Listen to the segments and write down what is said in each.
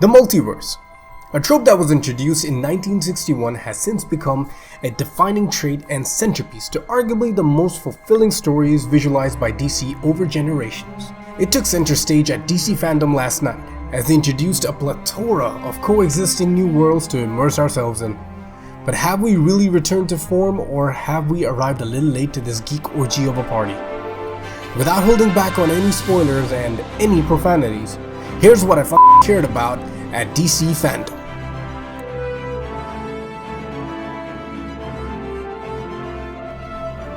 The multiverse. A trope that was introduced in 1961 has since become a defining trait and centerpiece to arguably the most fulfilling stories visualized by DC over generations. It took center stage at DC FanDome last night, as they introduced a plethora of coexisting new worlds to immerse ourselves in. But have we really returned to form, or have we arrived a little late to this geek orgy of a party? Without holding back on any spoilers and any profanities, here's what I cared about at DC FanDome.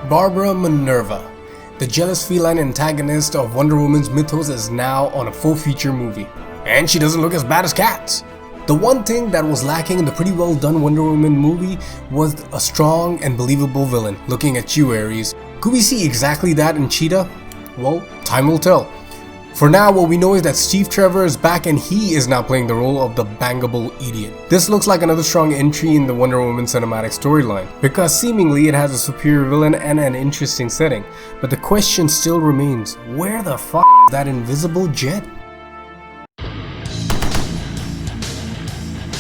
Barbara Minerva, the jealous feline antagonist of Wonder Woman's mythos, is now on a full-feature movie. And she doesn't look as bad as cats. The one thing that was lacking in the pretty well done Wonder Woman movie was a strong and believable villain. Looking at you, Ares. Could we see exactly that in Cheetah? Well, time will tell. For now, what we know is that Steve Trevor is back and he is now playing the role of the bangable idiot. This looks like another strong entry in the Wonder Woman cinematic storyline, because seemingly it has a superior villain and an interesting setting. But the question still remains, where the f*** is that invisible jet?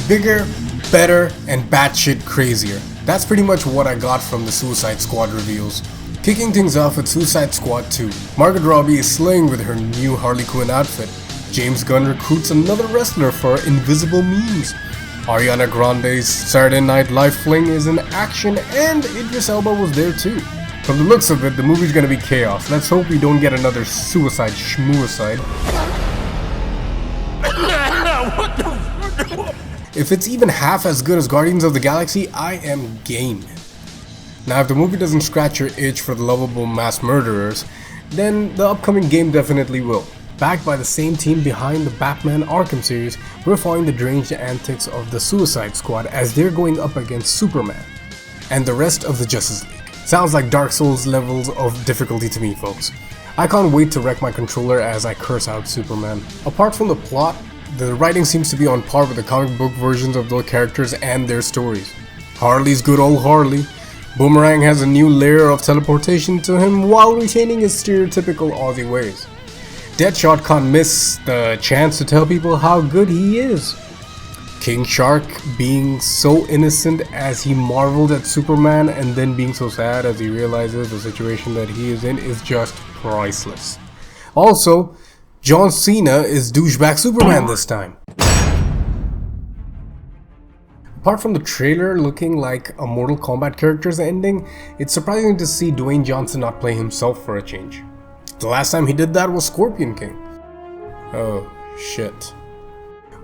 Bigger, better, and batshit crazier. That's pretty much what I got from the Suicide Squad reveals. Kicking things off with Suicide Squad 2, Margot Robbie is slaying with her new Harley Quinn outfit. James Gunn recruits another wrestler for invisible memes. Ariana Grande's Saturday Night Live fling is in action, and Idris Elba was there too. From the looks of it, the movie's gonna be chaos. Let's hope we don't get another suicide schmuicide. If it's even half as good as Guardians of the Galaxy, I am game. Now, if the movie doesn't scratch your itch for the lovable mass murderers, then the upcoming game definitely will. Backed by the same team behind the Batman Arkham series, we're following the deranged antics of the Suicide Squad as they're going up against Superman and the rest of the Justice League. Sounds like Dark Souls levels of difficulty to me, folks. I can't wait to wreck my controller as I curse out Superman. Apart from the plot, the writing seems to be on par with the comic book versions of the characters and their stories. Harley's good old Harley. Boomerang has a new layer of teleportation to him while retaining his stereotypical Aussie ways. Deadshot can't miss the chance to tell people how good he is. King Shark being so innocent as he marveled at Superman and then being so sad as he realizes the situation that he is in is just priceless. Also, John Cena is douchebag Superman this time. Apart from the trailer looking like a Mortal Kombat character's ending, it's surprising to see Dwayne Johnson not play himself for a change. The last time he did that was Scorpion King. Oh, shit.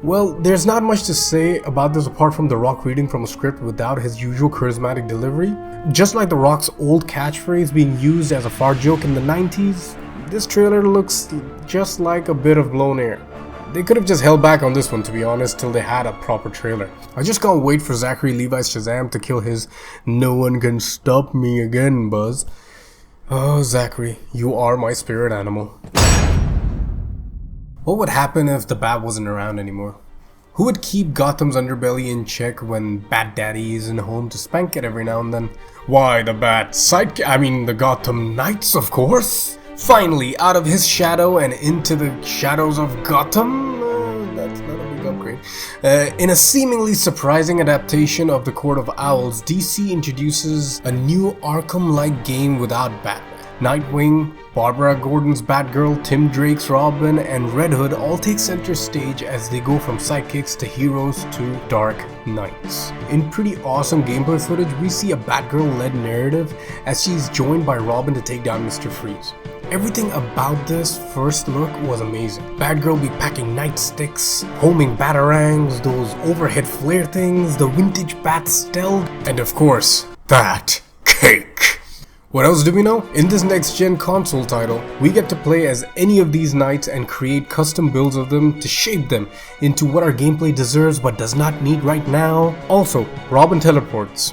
Well, there's not much to say about this apart from The Rock reading from a script without his usual charismatic delivery. Just like The Rock's old catchphrase being used as a fart joke in the 90s, this trailer looks just like a bit of blown air. They could have just held back on this one, to be honest, till they had a proper trailer. I just can't wait for Zachary Levi's Shazam to kill his "no one can stop me again" buzz. Oh, Zachary, you are my spirit animal. What would happen if the Bat wasn't around anymore? Who would keep Gotham's underbelly in check when Bat Daddy isn't home to spank it every now and then? Why, the the Gotham Knights, of course! Finally, out of his shadow and into the shadows of Gotham? That's not a big upgrade. In a seemingly surprising adaptation of The Court of Owls, DC introduces a new Arkham-like game without Batman. Nightwing, Barbara Gordon's Batgirl, Tim Drake's Robin, and Red Hood all take center stage as they go from sidekicks to heroes to Dark Knights. In pretty awesome gameplay footage, we see a Batgirl-led narrative as she's joined by Robin to take down Mr. Freeze. Everything about this first look was amazing. Batgirl be packing nightsticks, homing batarangs, those overhead flare things, the vintage bat stealth, and of course, that cake. What else do we know? In this next-gen console title, we get to play as any of these knights and create custom builds of them to shape them into what our gameplay deserves but does not need right now. Also, Robin teleports.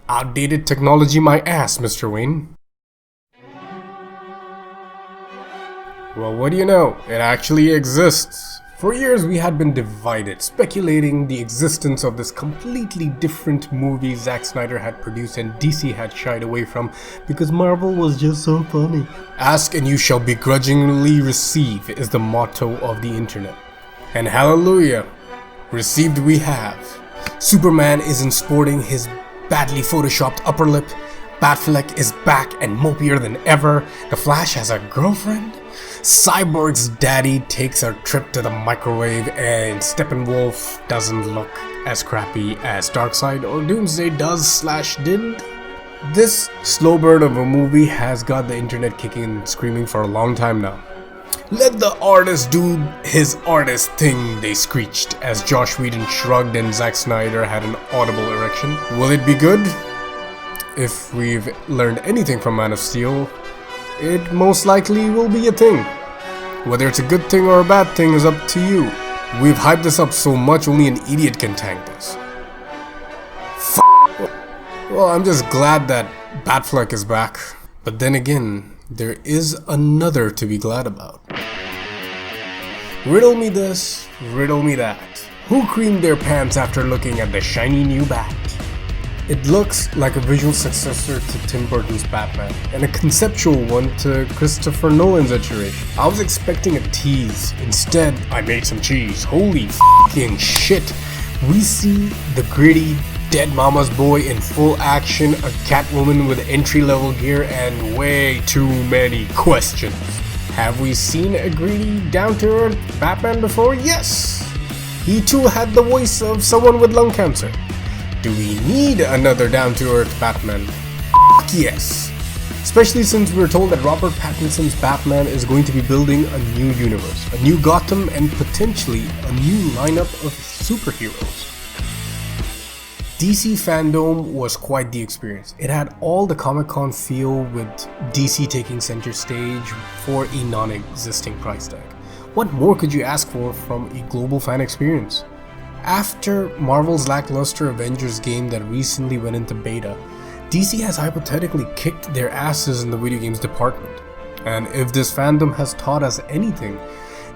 Outdated technology my ass, Mr. Wayne. Well, what do you know? It actually exists. For years we had been divided, speculating the existence of this completely different movie Zack Snyder had produced and DC had shied away from because Marvel was just so funny. Ask and you shall begrudgingly receive is the motto of the internet. And hallelujah, Received we have. Superman isn't sporting his badly photoshopped upper lip. Batfleck is back and mopier than ever. The Flash has a girlfriend. Cyborg's daddy takes a trip to the microwave, and Steppenwolf doesn't look as crappy as Darkseid or Doomsday does/didn't. This slow burn of a movie has got the internet kicking and screaming for a long time now. Let the artist do his artist thing, they screeched, as Josh Whedon shrugged and Zack Snyder had an audible erection. Will it be good? If we've learned anything from Man of Steel, it most likely will be a thing. Whether it's a good thing or a bad thing is up to you. We've hyped this up so much, only an idiot can tank this. Well, I'm just glad that Batfleck is back. But then again, there is another to be glad about. Riddle me this, riddle me that. Who creamed their pants after looking at the shiny new Bat? It looks like a visual successor to Tim Burton's Batman, and a conceptual one to Christopher Nolan's iteration. I was expecting a tease. Instead, I made some cheese. Holy fucking shit. We see the gritty, dead mama's boy in full action, a Catwoman with entry-level gear, and way too many questions. Have we seen a greedy, down-to-earth Batman before? Yes! He too had the voice of someone with lung cancer. Do we need another down-to-earth Batman? Yes! Especially since we're told that Robert Pattinson's Batman is going to be building a new universe, a new Gotham, and potentially a new lineup of superheroes. DC FanDome was quite the experience. It had all the Comic-Con feel, with DC taking center stage for a non-existing price tag. What more could you ask for from a global fan experience? After Marvel's lackluster Avengers game that recently went into beta, DC has hypothetically kicked their asses in the video games department. And if this fandom has taught us anything,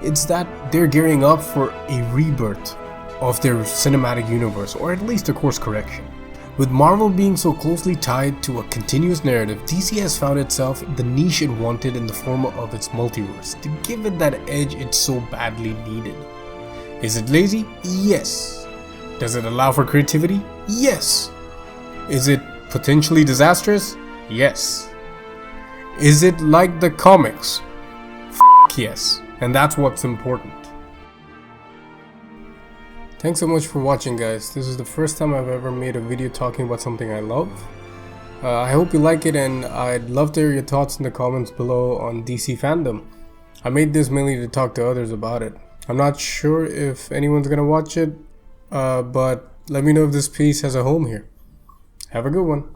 it's that they're gearing up for a rebirth of their cinematic universe, or at least a course correction. With Marvel being so closely tied to a continuous narrative, DC has found itself the niche it wanted in the form of its multiverse, to give it that edge it so badly needed. Is it lazy? Yes. Does it allow for creativity? Yes. Is it potentially disastrous? Yes. Is it like the comics? Yes. And that's what's important. Thanks so much for watching, guys. This is the first time I've ever made a video talking about something I love. I hope you like it, and I'd love to hear your thoughts in the comments below on DC FanDome. I made this mainly to talk to others about it. I'm not sure if anyone's gonna watch it, but let me know if this piece has a home here. Have a good one.